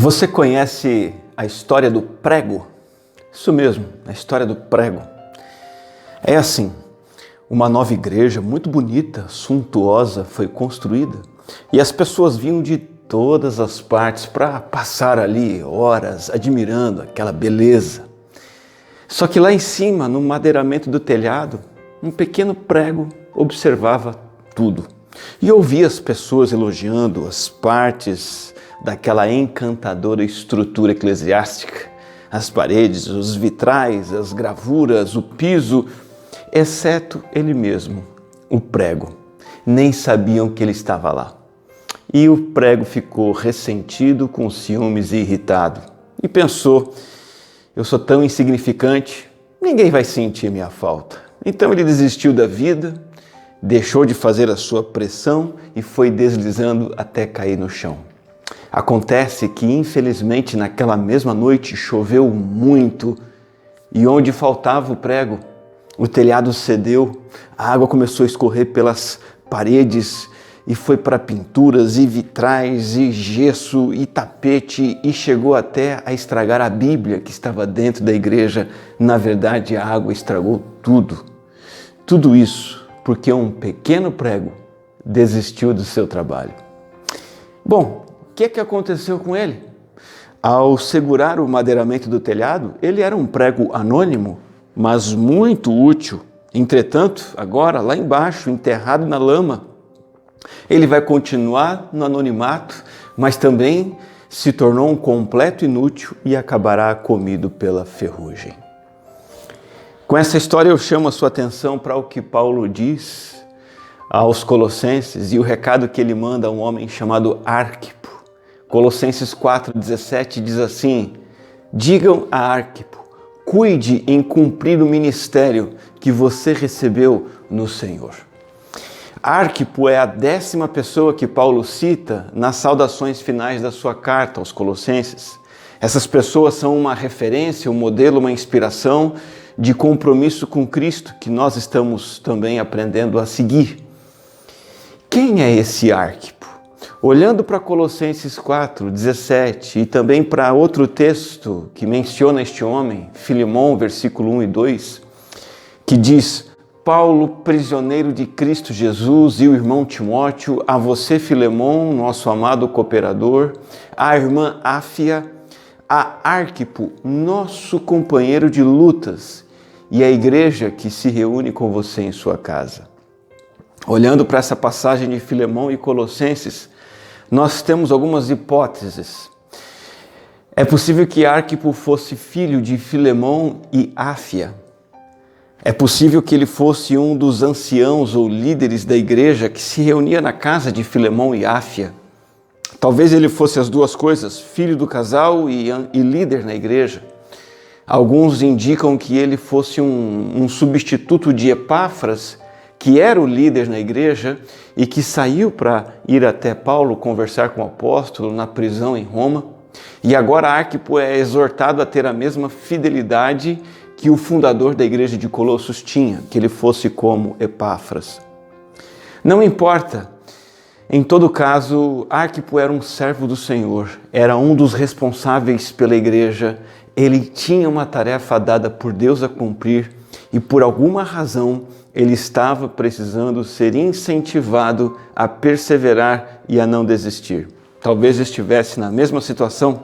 Você conhece a história do prego? Isso mesmo, a história do prego. É assim, uma nova igreja muito bonita, suntuosa, foi construída e as pessoas vinham de todas as partes para passar ali horas admirando aquela beleza. Só que lá em cima, no madeiramento do telhado, um pequeno prego observava tudo e ouvia as pessoas elogiando as partes daquela encantadora estrutura eclesiástica, as paredes, os vitrais, as gravuras, o piso, exceto ele mesmo, o prego. Nem sabiam que ele estava lá. E o prego ficou ressentido, com ciúmes e irritado. E pensou, eu sou tão insignificante, ninguém vai sentir minha falta. Então ele desistiu da vida, deixou de fazer a sua pressão e foi deslizando até cair no chão. Acontece que, infelizmente, naquela mesma noite choveu muito e onde faltava o prego, o telhado cedeu, a água começou a escorrer pelas paredes e foi para pinturas e vitrais e gesso e tapete e chegou até a estragar a Bíblia que estava dentro da igreja. Na verdade, a água estragou tudo. Tudo isso porque um pequeno prego desistiu do seu trabalho. Bom, o que aconteceu com ele? Ao segurar o madeiramento do telhado, ele era um prego anônimo, mas muito útil. Entretanto, agora, lá embaixo, enterrado na lama, ele vai continuar no anonimato, mas também se tornou um completo inútil e acabará comido pela ferrugem. Com essa história eu chamo a sua atenção para o que Paulo diz aos Colossenses e o recado que ele manda a um homem chamado Arquipo. Colossenses 4,17 diz assim: digam a Arquipo, cuide em cumprir o ministério que você recebeu no Senhor. Arquipo é a 10ª pessoa que Paulo cita nas saudações finais da sua carta aos Colossenses. Essas pessoas são uma referência, um modelo, uma inspiração de compromisso com Cristo que nós estamos também aprendendo a seguir. Quem é esse Arquipo? Olhando para Colossenses 4,17 e também para outro texto que menciona este homem, Filemão, versículo 1 e 2, que diz: Paulo, prisioneiro de Cristo Jesus, e o irmão Timóteo, a você, Filemão, nosso amado cooperador, a irmã Áfia, a Arquipo, nosso companheiro de lutas, e a igreja que se reúne com você em sua casa. Olhando para essa passagem de Filemão e Colossenses, nós temos algumas hipóteses. É possível que Arquipo fosse filho de Filemão e Áfia. É possível que ele fosse um dos anciãos ou líderes da igreja que se reunia na casa de Filemão e Áfia. Talvez ele fosse as duas coisas, filho do casal e líder na igreja. Alguns indicam que ele fosse um substituto de Epáfras, que era o líder na igreja e que saiu para ir até Paulo conversar com o apóstolo na prisão em Roma. E agora Arquipo é exortado a ter a mesma fidelidade que o fundador da igreja de Colossos tinha, que ele fosse como Epáfras. Não importa, em todo caso, Arquipo era um servo do Senhor, era um dos responsáveis pela igreja, ele tinha uma tarefa dada por Deus a cumprir e por alguma razão ele estava precisando ser incentivado a perseverar e a não desistir. Talvez estivesse na mesma situação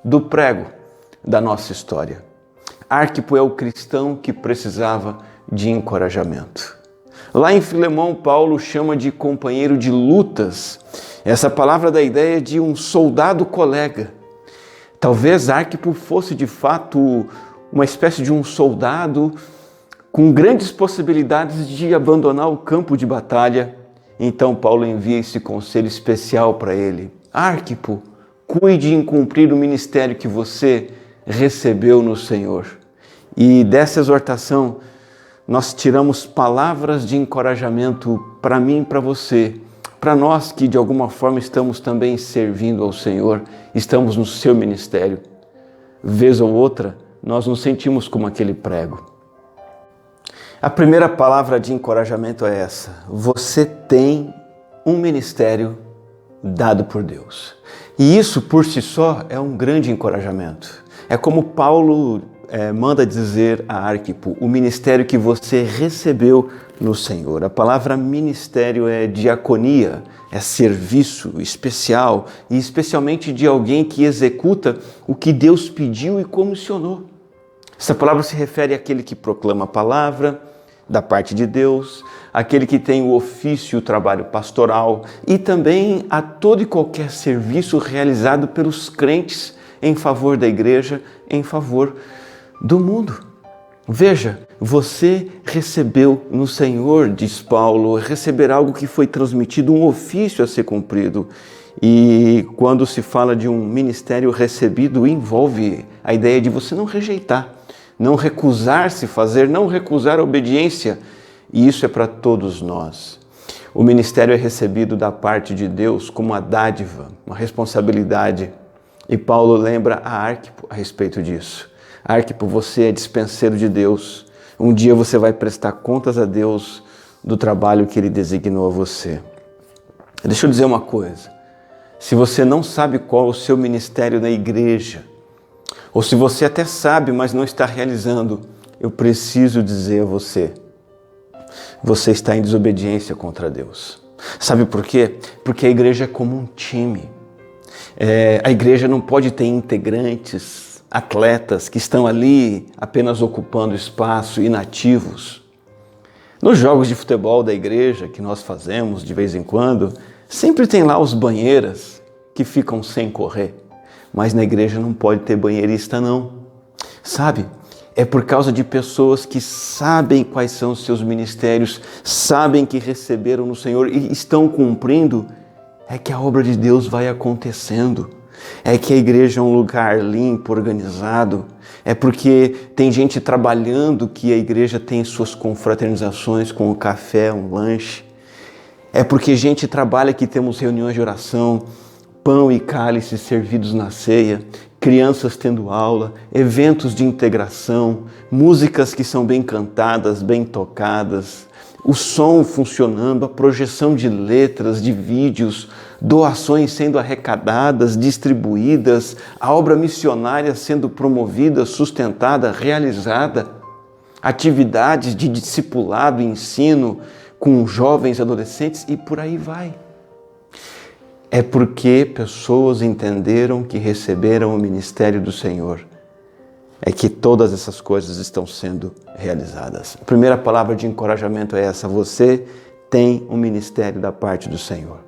do prego da nossa história. Arquipo é o cristão que precisava de encorajamento. Lá em Filemão, Paulo chama de companheiro de lutas. Essa palavra dá a ideia de um soldado colega. Talvez Arquipo fosse de fato uma espécie de um soldado com grandes possibilidades de abandonar o campo de batalha. Então Paulo envia esse conselho especial para ele. Arquipo, cuide em cumprir o ministério que você recebeu no Senhor. E dessa exortação, nós tiramos palavras de encorajamento para mim e para você, para nós que de alguma forma estamos também servindo ao Senhor, estamos no seu ministério. Vez ou outra, nós nos sentimos como aquele prego. A primeira palavra de encorajamento é essa: você tem um ministério dado por Deus. E isso por si só é um grande encorajamento. É como Paulo manda dizer a Arquipo, o ministério que você recebeu no Senhor. A palavra ministério é diaconia, é serviço especial e especialmente de alguém que executa o que Deus pediu e comissionou. Essa palavra se refere àquele que proclama a palavra da parte de Deus, aquele que tem o ofício e o trabalho pastoral e também a todo e qualquer serviço realizado pelos crentes em favor da igreja, em favor do mundo. Veja, você recebeu no Senhor, diz Paulo, receber algo que foi transmitido, um ofício a ser cumprido. E quando se fala de um ministério recebido, envolve a ideia de você não rejeitar, não recusar-se fazer, não recusar a obediência. E isso é para todos nós. O ministério é recebido da parte de Deus como uma dádiva, uma responsabilidade. E Paulo lembra a Arquipo a respeito disso. Arquipo, você é dispenseiro de Deus. Um dia você vai prestar contas a Deus do trabalho que Ele designou a você. Deixa eu dizer uma coisa. Se você não sabe qual é o seu ministério na igreja, ou se você até sabe, mas não está realizando, eu preciso dizer a você, você está em desobediência contra Deus. Sabe por quê? Porque a igreja é como um time. A igreja não pode ter integrantes, atletas que estão ali apenas ocupando espaço, inativos. Nos jogos de futebol da igreja que nós fazemos de vez em quando, sempre tem lá os banheiras que ficam sem correr. Mas na igreja não pode ter banheirista não. Sabe? É por causa de pessoas que sabem quais são os seus ministérios, sabem que receberam no Senhor e estão cumprindo, é que a obra de Deus vai acontecendo. É que a igreja é um lugar limpo, organizado. É porque tem gente trabalhando que a igreja tem suas confraternizações com um café, um lanche. É porque gente trabalha que temos reuniões de oração, pão e cálice servidos na ceia, crianças tendo aula, eventos de integração, músicas que são bem cantadas, bem tocadas, o som funcionando, a projeção de letras, de vídeos, doações sendo arrecadadas, distribuídas, a obra missionária sendo promovida, sustentada, realizada, atividades de discipulado e ensino com jovens, adolescentes e por aí vai. É porque pessoas entenderam que receberam o ministério do Senhor. É que todas essas coisas estão sendo realizadas. A primeira palavra de encorajamento é essa: você tem um ministério da parte do Senhor.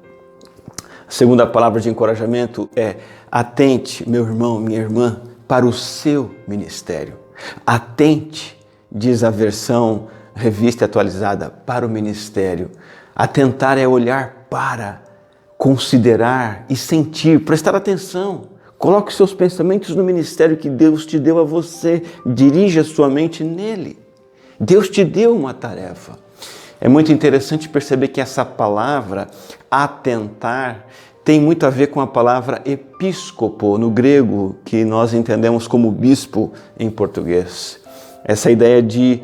A segunda palavra de encorajamento é: atente, meu irmão, minha irmã, para o seu ministério. Atente, diz a versão revista atualizada, para o ministério. Atentar é olhar para, considerar e sentir, prestar atenção. Coloque seus pensamentos no ministério que Deus te deu a você. Dirija sua mente nele. Deus te deu uma tarefa. É muito interessante perceber que essa palavra, atentar, tem muito a ver com a palavra episcopo, no grego, que nós entendemos como bispo em português. Essa ideia de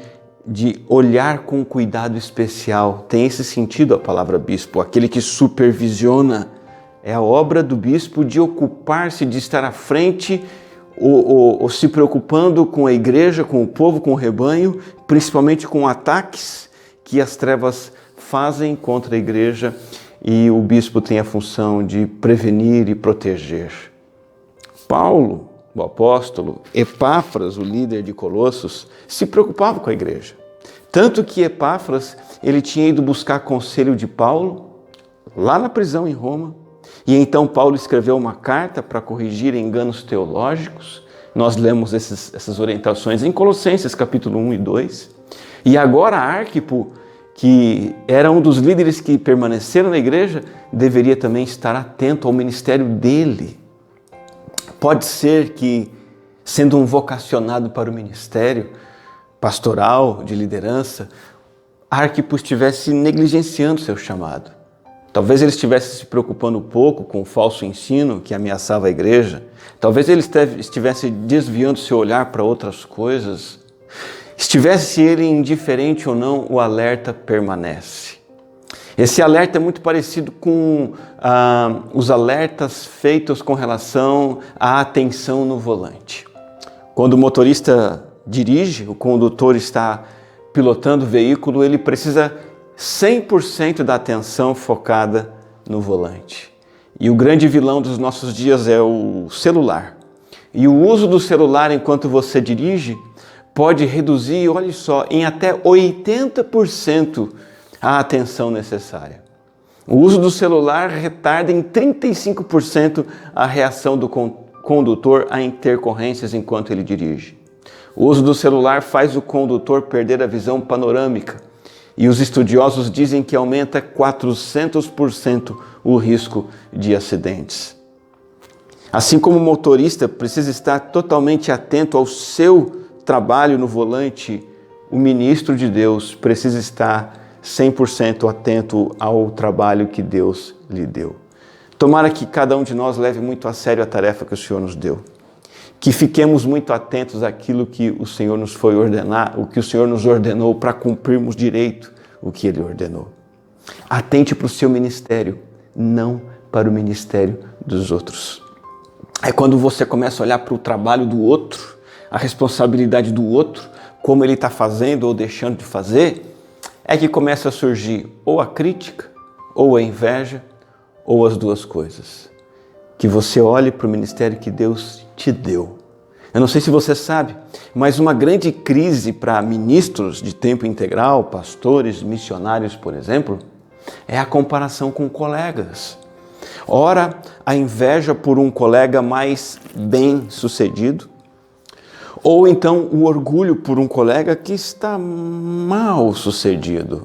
olhar com cuidado especial. Tem esse sentido a palavra bispo, aquele que supervisiona. É a obra do bispo de ocupar-se, de estar à frente, ou se preocupando com a igreja, com o povo, com o rebanho, principalmente com ataques que as trevas fazem contra a igreja, e o bispo tem a função de prevenir e proteger. Paulo, o apóstolo, Epáfras, o líder de Colossos, se preocupava com a igreja. Tanto que Epáfras, ele tinha ido buscar conselho de Paulo, lá na prisão em Roma, e então Paulo escreveu uma carta para corrigir enganos teológicos. Nós lemos essas orientações em Colossenses capítulo 1 e 2. E agora Arquipo, que era um dos líderes que permaneceram na igreja, deveria também estar atento ao ministério dele. Pode ser que, sendo um vocacionado para o ministério pastoral, de liderança, Arquipo estivesse negligenciando seu chamado. Talvez ele estivesse se preocupando pouco com o falso ensino que ameaçava a igreja. Talvez ele estivesse desviando seu olhar para outras coisas. Estivesse ele indiferente ou não, o alerta permanece. Esse alerta é muito parecido com os alertas feitos com relação à atenção no volante. Quando o motorista dirige, o condutor está pilotando o veículo, ele precisa 100% da atenção focada no volante. E o grande vilão dos nossos dias é o celular. E o uso do celular enquanto você dirige pode reduzir, olha só, em até 80% a atenção necessária. O uso do celular retarda em 35% a reação do condutor a intercorrências enquanto ele dirige. O uso do celular faz o condutor perder a visão panorâmica e os estudiosos dizem que aumenta 400% o risco de acidentes. Assim como o motorista precisa estar totalmente atento ao seu trabalho no volante, o ministro de Deus precisa estar 100% atento ao trabalho que Deus lhe deu. Tomara que cada um de nós leve muito a sério a tarefa que o Senhor nos deu. Que fiquemos muito atentos àquilo que o Senhor nos foi ordenar, o que o Senhor nos ordenou para cumprirmos direito o que Ele ordenou. Atente para o seu ministério, não para o ministério dos outros. É quando você começa a olhar para o trabalho do outro, a responsabilidade do outro, como ele está fazendo ou deixando de fazer, é que começa a surgir ou a crítica, ou a inveja, ou as duas coisas. Que você olhe para o ministério que Deus te deu. Eu não sei se você sabe, mas uma grande crise para ministros de tempo integral, pastores, missionários, por exemplo, é a comparação com colegas. Ora, a inveja por um colega mais bem-sucedido, ou então o orgulho por um colega que está mal sucedido.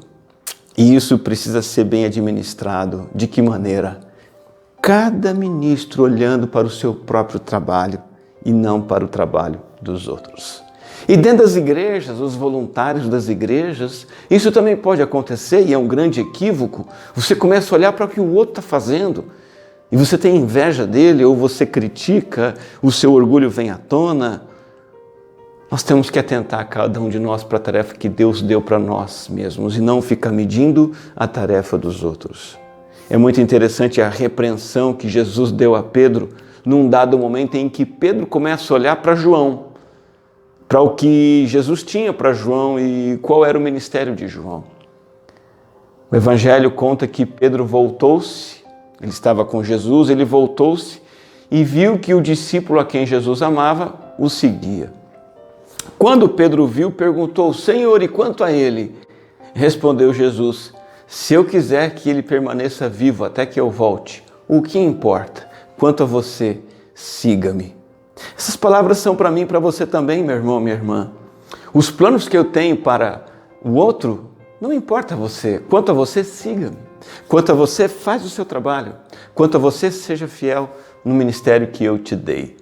E isso precisa ser bem administrado. De que maneira? Cada ministro olhando para o seu próprio trabalho e não para o trabalho dos outros. E dentro das igrejas, os voluntários das igrejas, isso também pode acontecer e é um grande equívoco. Você começa a olhar para o que o outro está fazendo e você tem inveja dele ou você critica, o seu orgulho vem à tona. Nós temos que atentar, cada um de nós, para a tarefa que Deus deu para nós mesmos e não ficar medindo a tarefa dos outros. É muito interessante a repreensão que Jesus deu a Pedro num dado momento em que Pedro começa a olhar para João, para o que Jesus tinha para João e qual era o ministério de João. O Evangelho conta que Pedro voltou-se, ele estava com Jesus, ele voltou-se e viu que o discípulo a quem Jesus amava o seguia. Quando Pedro viu, perguntou: Senhor, e quanto a ele? Respondeu Jesus: se eu quiser que ele permaneça vivo até que eu volte, o que importa? Quanto a você, siga-me. Essas palavras são para mim e para você também, meu irmão, minha irmã. Os planos que eu tenho para o outro, não importa a você. Quanto a você, siga-me. Quanto a você, faz o seu trabalho. Quanto a você, seja fiel no ministério que eu te dei.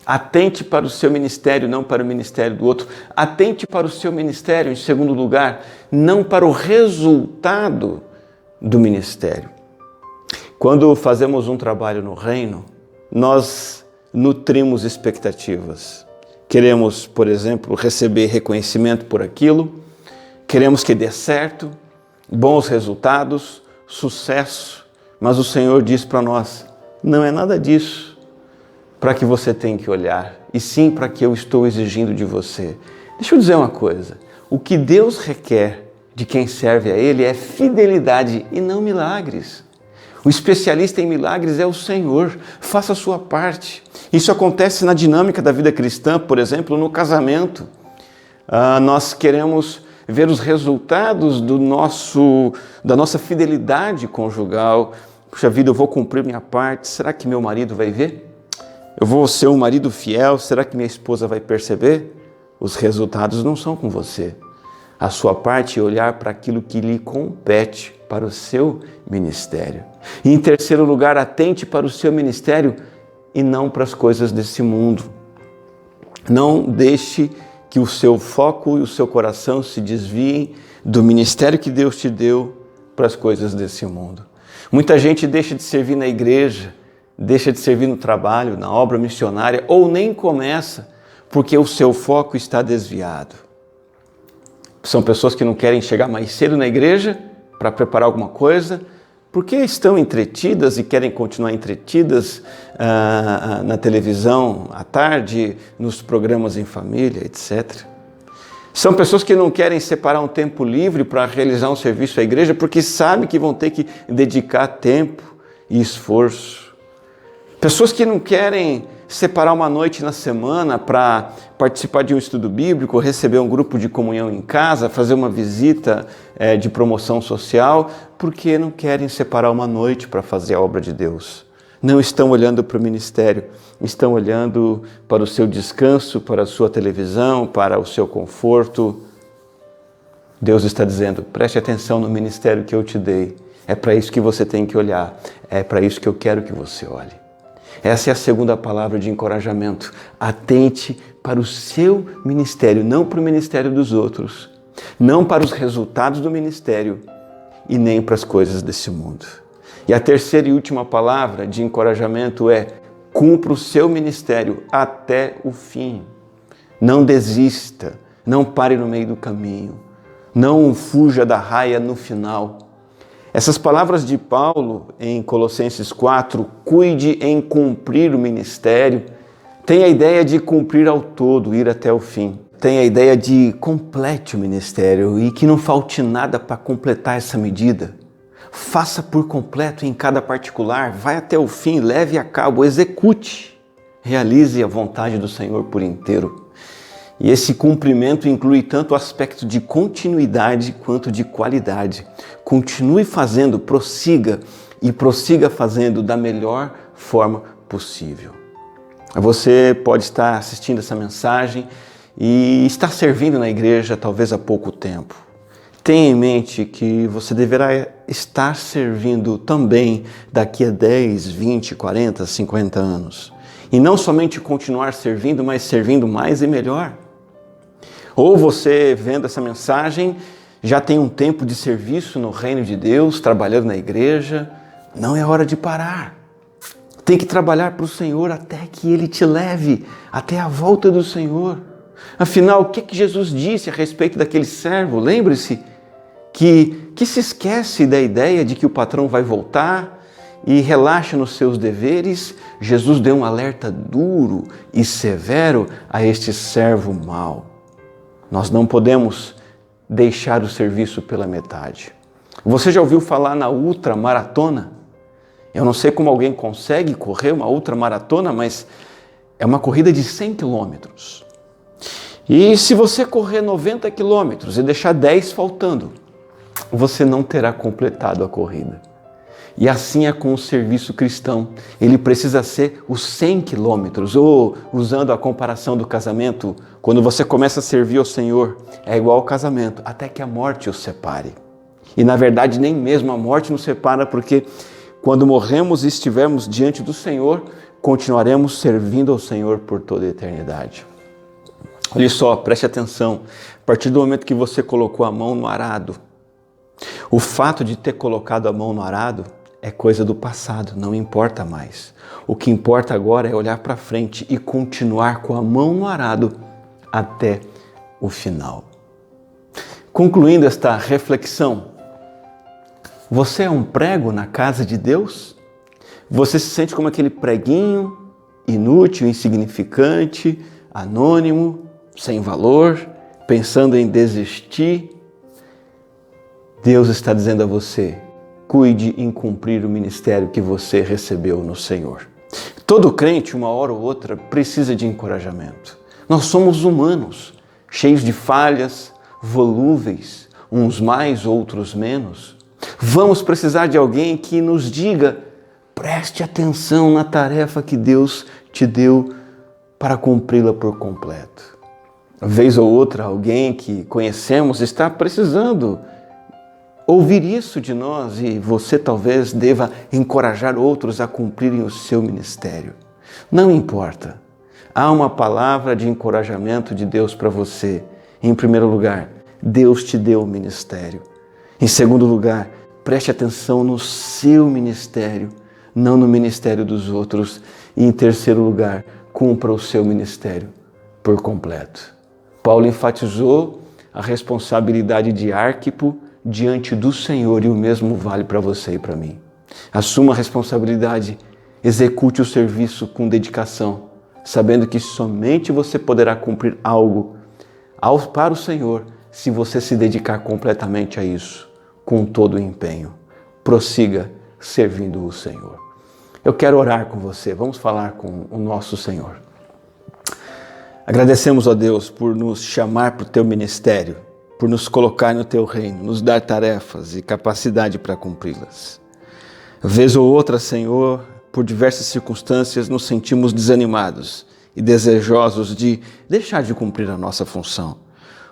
Atente para o seu ministério, não para o ministério do outro. Atente para o seu ministério, em segundo lugar, não para o resultado do ministério. Quando fazemos um trabalho no reino, nós nutrimos expectativas. Queremos, por exemplo, receber reconhecimento por aquilo, queremos que dê certo, bons resultados, sucesso, mas o Senhor diz para nós: não é nada disso para que você tem que olhar, e sim para que eu estou exigindo de você. Deixa eu dizer uma coisa, o que Deus requer de quem serve a Ele é fidelidade e não milagres. O especialista em milagres é o Senhor, faça a sua parte. Isso acontece na dinâmica da vida cristã, por exemplo, no casamento. Nós queremos ver os resultados da nossa fidelidade conjugal. Puxa vida, eu vou cumprir minha parte, será que meu marido vai ver? Eu vou ser um marido fiel, será que minha esposa vai perceber? Os resultados não são com você. A sua parte é olhar para aquilo que lhe compete, para o seu ministério. E em terceiro lugar, atente para o seu ministério e não para as coisas desse mundo. Não deixe que o seu foco e o seu coração se desviem do ministério que Deus te deu para as coisas desse mundo. Muita gente deixa de servir na igreja, deixa de servir no trabalho, na obra missionária, ou nem começa porque o seu foco está desviado. São pessoas que não querem chegar mais cedo na igreja para preparar alguma coisa, porque estão entretidas e querem continuar entretidas na televisão à tarde, nos programas em família, etc. São pessoas que não querem separar um tempo livre para realizar um serviço à igreja porque sabem que vão ter que dedicar tempo e esforço. Pessoas que não querem separar uma noite na semana para participar de um estudo bíblico, receber um grupo de comunhão em casa, fazer uma visita de promoção social, porque não querem separar uma noite para fazer a obra de Deus. Não estão olhando para o ministério, estão olhando para o seu descanso, para a sua televisão, para o seu conforto. Deus está dizendo, preste atenção no ministério que eu te dei. É para isso que você tem que olhar, é para isso que eu quero que você olhe. Essa é a segunda palavra de encorajamento. Atente para o seu ministério, não para o ministério dos outros, não para os resultados do ministério e nem para as coisas desse mundo. E a terceira e última palavra de encorajamento é: cumpra o seu ministério até o fim. Não desista, não pare no meio do caminho, não fuja da raia no final. Essas palavras de Paulo em Colossenses 4, cuide em cumprir o ministério, tem a ideia de cumprir ao todo, ir até o fim. Tem a ideia de complete o ministério e que não falte nada para completar essa medida. Faça por completo em cada particular, vai até o fim, leve a cabo, execute, realize a vontade do Senhor por inteiro. E esse cumprimento inclui tanto o aspecto de continuidade quanto de qualidade. Continue fazendo, prossiga e prossiga fazendo da melhor forma possível. Você pode estar assistindo essa mensagem e estar servindo na igreja talvez há pouco tempo. Tenha em mente que você deverá estar servindo também daqui a 10, 20, 40, 50 anos. E não somente continuar servindo, mas servindo mais e melhor. Ou você, vendo essa mensagem, já tem um tempo de serviço no reino de Deus, trabalhando na igreja. Não é hora de parar. Tem que trabalhar para o Senhor até que Ele te leve, até a volta do Senhor. Afinal, o que Jesus disse a respeito daquele servo? Lembre-se que se esquece da ideia de que o patrão vai voltar e relaxa nos seus deveres. Jesus deu um alerta duro e severo a este servo mau. Nós não podemos deixar o serviço pela metade. Você já ouviu falar na ultramaratona? Eu não sei como alguém consegue correr uma ultramaratona, mas é uma corrida de 100 quilômetros. E se você correr 90 quilômetros e deixar 10 faltando, você não terá completado a corrida. E assim é com o serviço cristão. Ele precisa ser os 100 quilômetros, ou usando a comparação do casamento, quando você começa a servir ao Senhor, é igual ao casamento, até que a morte os separe. E na verdade nem mesmo a morte nos separa, porque quando morremos e estivermos diante do Senhor, continuaremos servindo ao Senhor por toda a eternidade. Olha só, preste atenção, a partir do momento que você colocou a mão no arado, o fato de ter colocado a mão no arado é coisa do passado, não importa mais. O que importa agora é olhar para frente e continuar com a mão no arado até o final. Concluindo esta reflexão, você é um prego na casa de Deus? Você se sente como aquele preguinho inútil, insignificante, anônimo, sem valor, pensando em desistir? Deus está dizendo a você: cuide em cumprir o ministério que você recebeu no Senhor. Todo crente, uma hora ou outra, precisa de encorajamento. Nós somos humanos, cheios de falhas, volúveis, uns mais, outros menos. Vamos precisar de alguém que nos diga: preste atenção na tarefa que Deus te deu para cumpri-la por completo. Vez ou outra, alguém que conhecemos está precisando ouvir isso de nós, e você talvez deva encorajar outros a cumprirem o seu ministério. Não importa. Há uma palavra de encorajamento de Deus para você. Em primeiro lugar, Deus te deu o ministério. Em segundo lugar, preste atenção no seu ministério, não no ministério dos outros. E em terceiro lugar, cumpra o seu ministério por completo. Paulo enfatizou a responsabilidade de Arquipo, diante do Senhor e o mesmo vale para você e para mim. Assuma a responsabilidade, execute o serviço com dedicação, sabendo que somente você poderá cumprir algo para o Senhor se você se dedicar completamente a isso, com todo o empenho. Prossiga servindo o Senhor. Eu quero orar com você, vamos falar com o nosso Senhor. Agradecemos a Deus por nos chamar para o teu ministério, por nos colocar no teu reino, nos dar tarefas e capacidade para cumpri-las. Vez ou outra, Senhor, por diversas circunstâncias, nos sentimos desanimados e desejosos de deixar de cumprir a nossa função.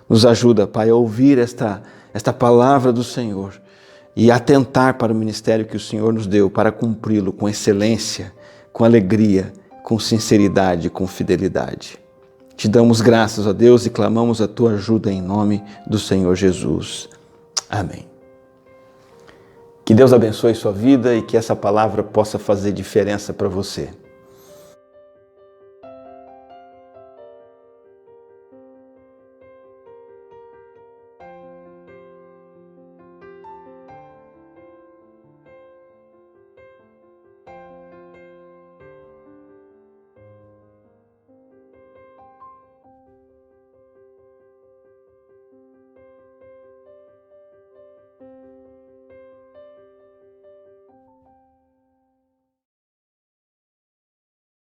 Nos ajuda, Pai, a ouvir esta palavra do Senhor e atentar para o ministério que o Senhor nos deu para cumpri-lo com excelência, com alegria, com sinceridade, com fidelidade. Te damos graças, ó Deus, e clamamos a tua ajuda em nome do Senhor Jesus. Amém. Que Deus abençoe sua vida e que essa palavra possa fazer diferença para você.